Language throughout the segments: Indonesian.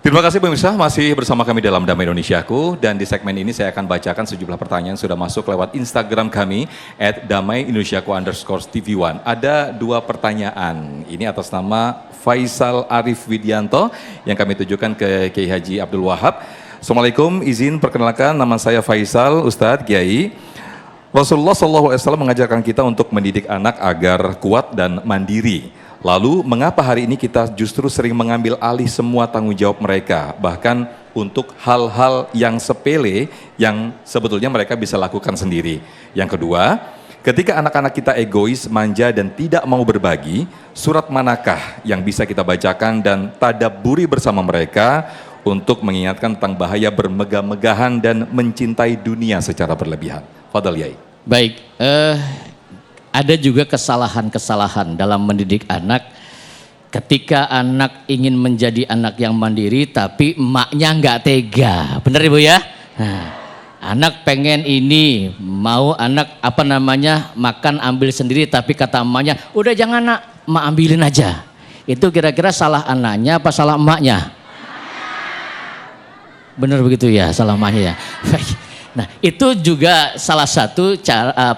Terima kasih pemirsa, masih bersama kami dalam Damai Indonesiaku, dan di segmen ini saya akan bacakan sejumlah pertanyaan yang sudah masuk lewat Instagram kami @damai_indonesiaku_tv1. Ada dua pertanyaan, ini atas nama Faisal Arif Widianto yang kami tujukan ke Kiai Haji Abdul Wahab. Assalamualaikum, izin perkenalkan, nama saya Faisal, Ustadz Kiai. Rasulullah SAW mengajarkan kita untuk mendidik anak agar kuat dan mandiri. Lalu, mengapa hari ini kita justru sering mengambil alih semua tanggung jawab mereka, bahkan untuk hal-hal yang sepele yang sebetulnya mereka bisa lakukan sendiri. Yang kedua, ketika anak-anak kita egois, manja, dan tidak mau berbagi, surat manakah yang bisa kita bacakan dan tadabburi bersama mereka untuk mengingatkan tentang bahaya bermegah-megahan dan mencintai dunia secara berlebihan? Fadal Yai. Baik, ada juga kesalahan-kesalahan dalam mendidik anak ketika anak ingin menjadi anak yang mandiri tapi emaknya nggak tega, bener Ibu ya? Nah, anak pengen ini, mau anak makan ambil sendiri tapi kata emaknya, udah jangan nak, emak ambilin aja. Itu kira-kira salah anaknya apa salah emaknya? Bener begitu ya, salah emaknya ya. Nah, itu juga salah satu cara,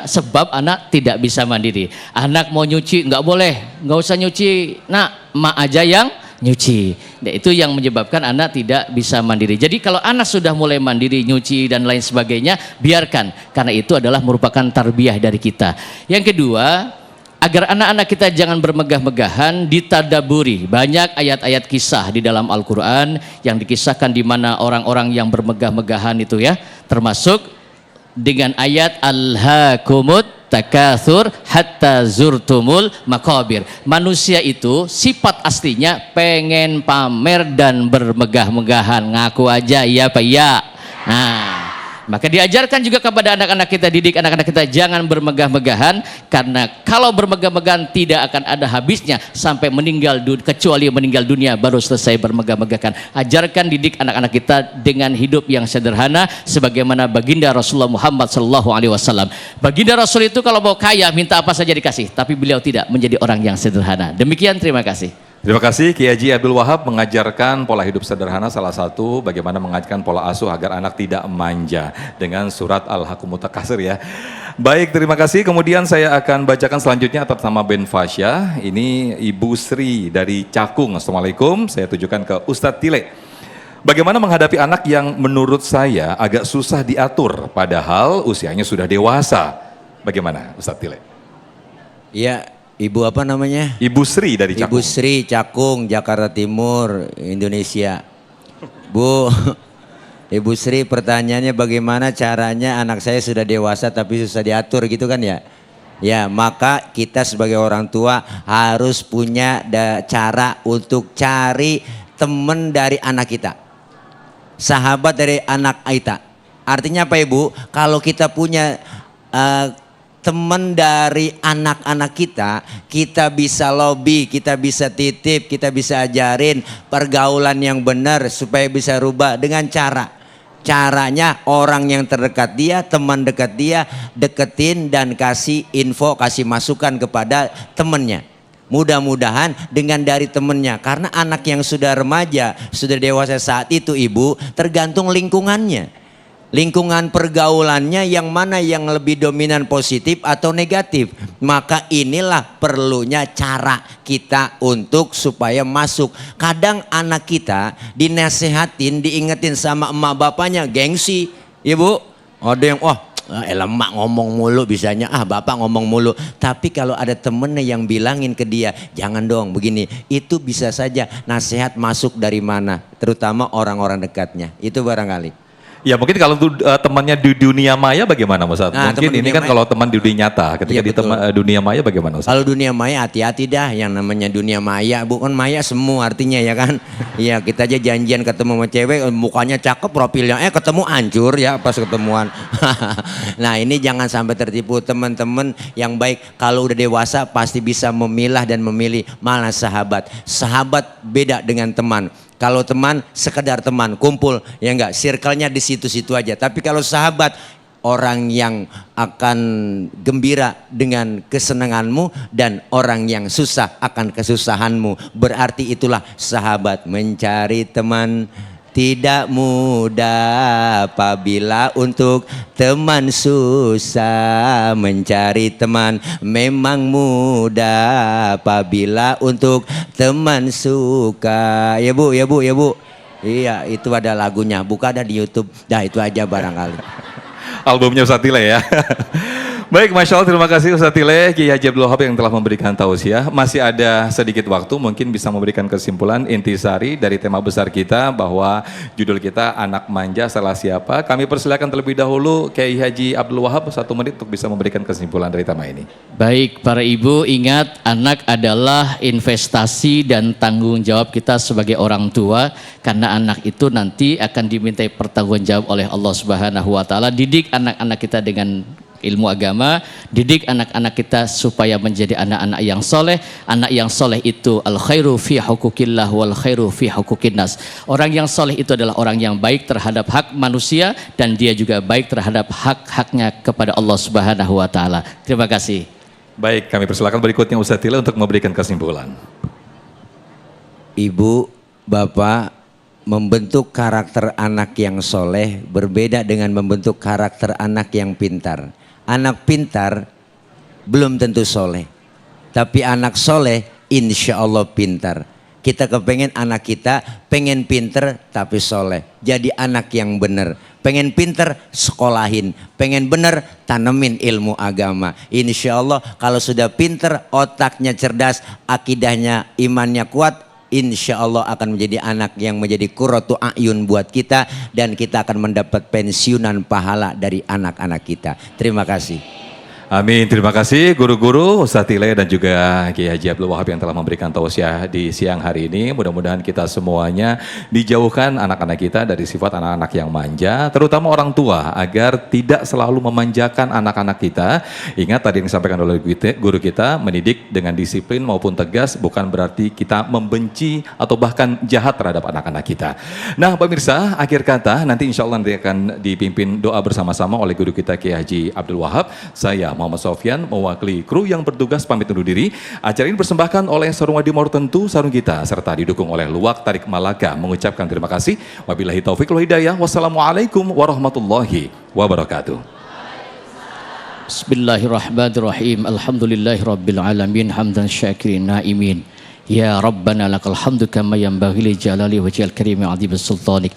sebab anak tidak bisa mandiri. Anak mau nyuci, nggak boleh, nggak usah nyuci, nak, emak aja yang nyuci. Nah, itu yang menyebabkan anak tidak bisa mandiri. Jadi kalau anak sudah mulai mandiri, nyuci dan lain sebagainya, biarkan, karena itu adalah merupakan tarbiyah dari kita. Yang kedua, agar anak-anak kita jangan bermegah-megahan, ditadaburi. Banyak ayat-ayat kisah di dalam Al-Quran yang dikisahkan di mana orang-orang yang bermegah-megahan itu ya, termasuk dengan ayat Alhaakumut takatsur hatta zurtumul maqabir. Manusia itu sifat aslinya pengen pamer dan bermegah-megahan, ngaku aja iya apa iya. Nah, maka diajarkan juga kepada anak-anak kita, didik anak-anak kita jangan bermegah-megahan, karena kalau bermegah-megahan tidak akan ada habisnya sampai meninggal dunia, kecuali meninggal dunia baru selesai bermegah-megahan. Ajarkan, didik anak-anak kita dengan hidup yang sederhana sebagaimana baginda Rasulullah Muhammad SAW. Baginda Rasul itu kalau mau kaya minta apa saja dikasih, tapi beliau tidak, menjadi orang yang sederhana. Demikian, terima kasih. Terima kasih, Kiai Haji Abdul Wahab mengajarkan pola hidup sederhana, salah satu bagaimana mengajarkan pola asuh agar anak tidak manja dengan surat Al-Hakumut Takatsur ya. Baik, terima kasih. Kemudian saya akan bacakan selanjutnya atas nama Ben Fasya. Ini Ibu Sri dari Cakung. Assalamualaikum, saya tujukan ke Ustadz Tile. Bagaimana menghadapi anak yang menurut saya agak susah diatur, padahal usianya sudah dewasa? Bagaimana Ustadz Tile? Ya, Ibu apa namanya? Ibu Sri dari Cakung. Ibu Sri, Cakung, Jakarta Timur, Indonesia. Bu, Ibu Sri, pertanyaannya bagaimana caranya anak saya sudah dewasa tapi susah diatur gitu kan ya? Ya, maka kita sebagai orang tua harus punya cara untuk cari teman dari anak kita. Sahabat dari anak kita. Artinya apa Ibu? Kalau kita punya teman dari anak-anak kita, kita bisa lobby, kita bisa titip, kita bisa ajarin pergaulan yang benar supaya bisa rubah dengan caranya orang yang terdekat dia, teman dekat dia, deketin dan kasih info, kasih masukan kepada temannya. Mudah-mudahan dengan dari temannya, karena anak yang sudah remaja, sudah dewasa saat itu Ibu, tergantung lingkungannya. Lingkungan pergaulannya yang mana yang lebih dominan positif atau negatif. Maka inilah perlunya cara kita untuk supaya masuk. Kadang anak kita dinasehatin, diingetin sama emak bapaknya, gengsi. Ibu, ada yang emak ngomong mulu bisanya, bapak ngomong mulu. Tapi kalau ada temennya yang bilangin ke dia, jangan dong begini, itu bisa saja nasihat masuk dari mana, terutama orang-orang dekatnya. Itu barangkali. Ya mungkin kalau temannya di dunia maya bagaimana Ustaz? Nah, mungkin ini kan kalau teman di dunia nyata, ketika di dunia maya bagaimana Ustaz? Kalau dunia maya hati-hati dah, yang namanya dunia maya, bukan maya semua artinya ya kan. Iya, kita aja janjian ketemu sama cewek, mukanya cakep, profilnya ketemu hancur ya pas ketemuan. Nah, ini jangan sampai tertipu teman-teman yang baik. Kalau udah dewasa pasti bisa memilah dan memilih mana sahabat. Sahabat beda dengan teman. Kalau teman sekedar teman, kumpul, ya enggak, circle-nya di situ-situ aja. Tapi kalau sahabat orang yang akan gembira dengan kesenanganmu dan orang yang susah akan kesusahanmu. Berarti itulah sahabat. Mencari teman tidak mudah apabila untuk teman susah. Mencari teman memang mudah apabila untuk teman suka. Ya bu, ya bu, ya bu. Iya, itu ada lagunya, buka ada di YouTube. Dah itu aja barangkali. Albumnya Ustadz Tile ya. Baik, Masya Allah, terima kasih Ustadz Tile, Kiai Haji Abdul Wahab yang telah memberikan tausiah. Masih ada sedikit waktu, mungkin bisa memberikan kesimpulan intisari dari tema besar kita bahwa judul kita anak manja salah siapa. Kami persilakan terlebih dahulu Kiai Haji Abdul Wahab 1 menit untuk bisa memberikan kesimpulan dari tema ini. Baik, para ibu, ingat anak adalah investasi dan tanggung jawab kita sebagai orang tua, karena anak itu nanti akan dimintai pertanggungjawab oleh Allah Subhanahu wa taala. Didik anak-anak kita dengan ilmu agama, didik anak-anak kita supaya menjadi anak-anak yang soleh. Anak yang soleh itu al khairu fi hukukillah wal khairu fi hukukinnas. Orang yang soleh itu adalah orang yang baik terhadap hak manusia dan dia juga baik terhadap hak-haknya kepada Allah Subhanahu wa taala. Terima kasih. Baik, kami persilakan berikutnya Ustadz Tile untuk memberikan kesimpulan. Ibu, bapak, membentuk karakter anak yang soleh berbeda dengan membentuk karakter anak yang pintar. Anak pintar belum tentu soleh, tapi anak soleh insya Allah pintar. Kita kepengen anak kita pengen pinter tapi soleh, jadi anak yang benar. Pengen pinter sekolahin, pengen bener tanemin ilmu agama. Insya Allah kalau sudah pinter, otaknya cerdas, akidahnya, imannya kuat, insya Allah akan menjadi anak yang menjadi qurratu a'yun buat kita, dan kita akan mendapat pensiunan pahala dari anak-anak kita. Terima kasih. Amin, terima kasih guru-guru, Ustadz Tile dan juga Kiai Haji Abdul Wahab yang telah memberikan tausiah di siang hari ini. Mudah-mudahan kita semuanya dijauhkan anak-anak kita dari sifat anak-anak yang manja, terutama orang tua, agar tidak selalu memanjakan anak-anak kita. Ingat tadi yang disampaikan oleh guru kita, mendidik dengan disiplin maupun tegas bukan berarti kita membenci atau bahkan jahat terhadap anak-anak kita. Nah pemirsa, akhir kata nanti insya Allah nanti akan dipimpin doa bersama-sama oleh guru kita Kiai Haji Abdul Wahab. Saya Muhammad Sofyan mewakili kru yang bertugas pamit undur diri. Acara ini dipersembahkan oleh Sarung Wadi Mortentu, Sarung Kita, serta didukung oleh Luwak Tarik Malaka. Mengucapkan terima kasih. Wabillahi taufiq wal hidayah. Wassalamualaikum warahmatullahi wabarakatuh. Bismillahirrahmanirrahim. Alhamdulillahirabbil alamin, hamdan syakirin naimin. Ya Rabbana lakal hamdu kama yanbaghi li jalali wajhil karimi azim sultanik.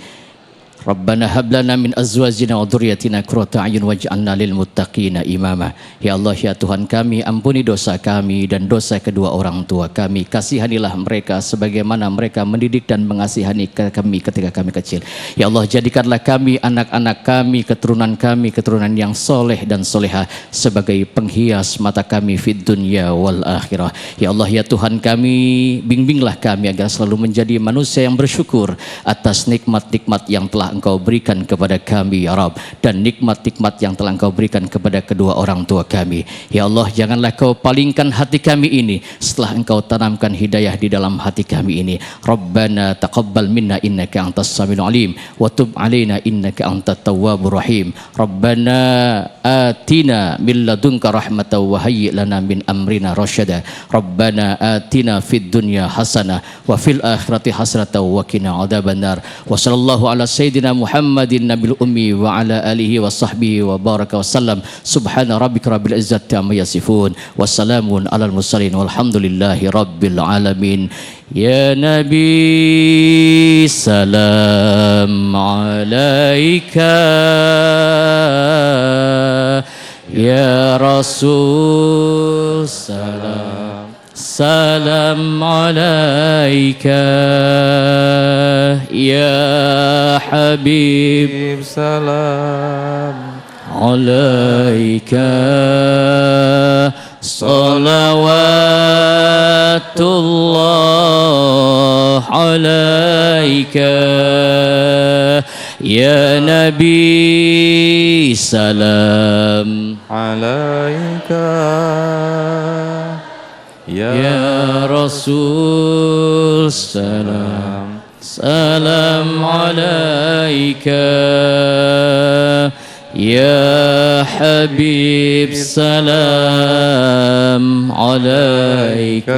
Rabbana hab lana min azwajina wa dhurriyyatina qurrata a'yun waj'alna lil muttaqina imama. Ya Allah, ya Tuhan kami, ampuni dosa kami dan dosa kedua orang tua kami. Kasihanilah mereka sebagaimana mereka mendidik dan mengasihani kami ketika kami kecil. Ya Allah, jadikanlah kami, anak-anak kami, keturunan yang soleh dan soleha sebagai penghias mata kami fid dunya wal akhirah. Ya Allah, ya Tuhan kami, bimbinglah kami agar selalu menjadi manusia yang bersyukur atas nikmat-nikmat yang telah Engkau berikan kepada kami ya Rabb, dan nikmat-nikmat yang telah Engkau berikan kepada kedua orang tua kami. Ya Allah, janganlah Kau palingkan hati kami ini setelah Engkau tanamkan hidayah di dalam hati kami ini. Rabbana taqabbal minna innaka antas samiul alim wa tub alaina innaka antat tawwabur rahim. Rabbana atina min ladunka rahmatan wa hayyi lana min amrina rasyada. Rabbana atina fid dunya hasanah wa fil akhirati hasanatan wa qina adzabannar. Wa sallallahu ala sayyidina Muhammadin nabil ummi wa ala alihi wa sahbihi wa baraka wa sallam. Subhana rabbika rabbil izzati amma yasifun wa salamun alal mursalin walhamdulillahi rabbil alamin. Ya Nabi salam alaika, ya Rasul salam salam alaika, ya Habib salam alaika, salawatullah alaika, ya Nabi salam alaika, ya Rasul salam salam alaika, Ya Habib salam alaika